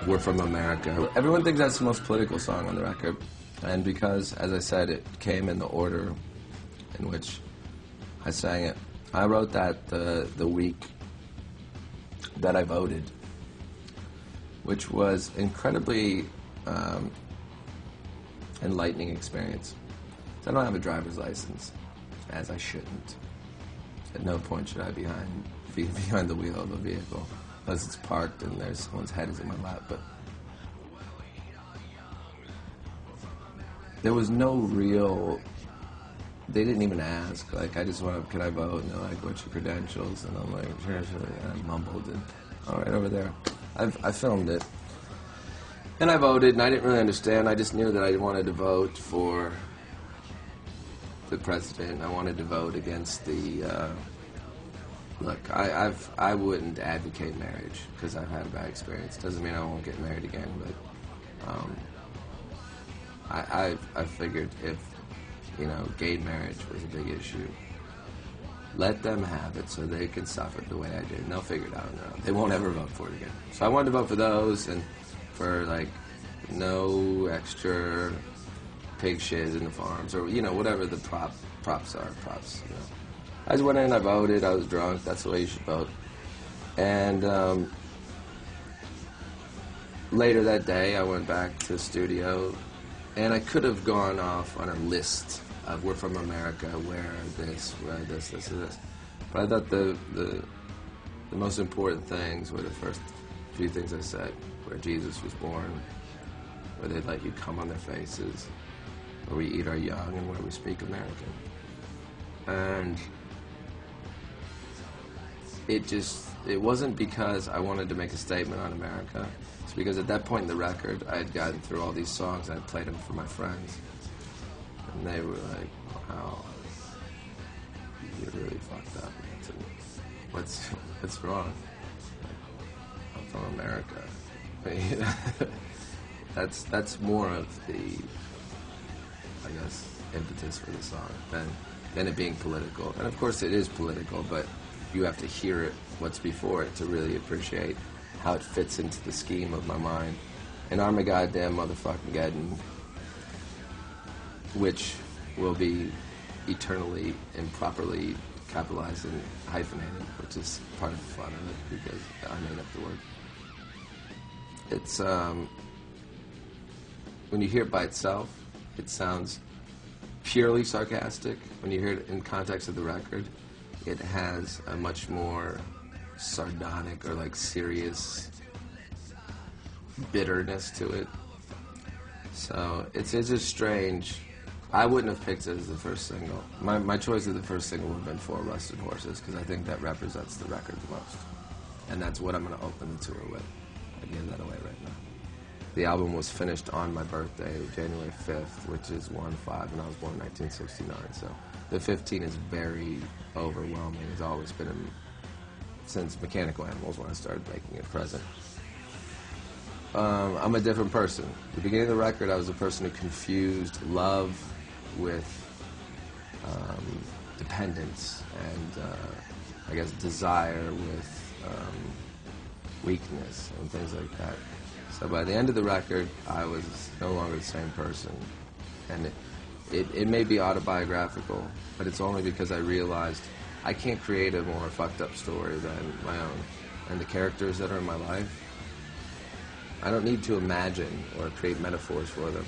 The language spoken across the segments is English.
We're from America. Everyone thinks that's the most political song on the record. And because, as I said, it came in the order in which I sang it, I wrote that the week that I voted, which was incredibly enlightening experience. I don't have a driver's license, as I shouldn't. At no point should I be behind the wheel of a vehicle, unless it's parked and there's someone's head is in my lap. But there was no real. They didn't even ask. Like, I just wanted, can I vote? And they're like, what's your credentials? And I'm like, sure. And I mumbled, and all right, over there. I filmed it. And I voted, and I didn't really understand. I just knew that I wanted to vote for the president. I wanted to vote against the. Look, I wouldn't advocate marriage because I've had a bad experience. Doesn't mean I won't get married again, but I figured if gay marriage was a big issue, let them have it so they can suffer the way I did, and they'll figure it out on their own. They won't ever vote for it again. So I wanted to vote for those, and for like no extra pig shit in the farms, or whatever the props are. I just went in and I voted. I was drunk. That's the way you should vote. And later that day, I went back to the studio, and I could have gone off on a list of "We're from America," where this, and this. But I thought the most important things were the first few things I said, where Jesus was born, where they let you come on their faces, where we eat our young, and where we speak American. And it wasn't because I wanted to make a statement on America. It's because at that point in the record, I had gotten through all these songs, and I played them for my friends. And they were like, wow, you're really fucked up. What's wrong? I'm from America. That's more of the, I guess, impetus for the song than it being political. And of course it is political, but you have to hear it, what's before it, to really appreciate how it fits into the scheme of my mind. And Armageddon motherfucking Geddon, which will be eternally improperly capitalized and hyphenated, which is part of the fun of it, because I made up the word. It's, when you hear it by itself, it sounds purely sarcastic. When you hear it in context of the record, it has a much more sardonic or like serious bitterness to it. So it's just strange. I wouldn't have picked it as the first single. My choice of the first single would have been For Rusted Horses, because I think that represents the record the most. And that's what I'm going to open the tour with. I give that away right now. The album was finished on my birthday, January 5th, which is 1/5, and I was born in 1969. So the 15 is very overwhelming. It's always been since Mechanical Animals, when I started making it present. I'm a different person. At the beginning of the record, I was a person who confused love with dependence, and I guess desire with weakness and things like that. So by the end of the record, I was no longer the same person. And it may be autobiographical, but it's only because I realized I can't create a more fucked up story than my own. And the characters that are in my life, I don't need to imagine or create metaphors for them.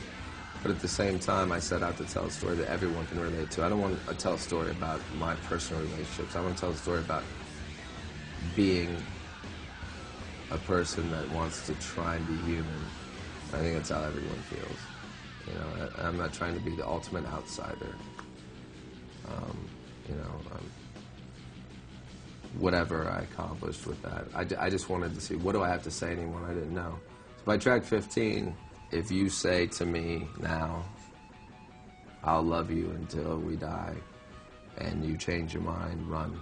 But at the same time, I set out to tell a story that everyone can relate to. I don't want to tell a story about my personal relationships. I want to tell a story about being a person that wants to try and be human. I think that's how everyone feels. I'm not trying to be the ultimate outsider. Whatever I accomplished with that, I just wanted to see, what do I have to say to anyone I didn't know? So by track 15, if you say to me now, I'll love you until we die, and you change your mind, run.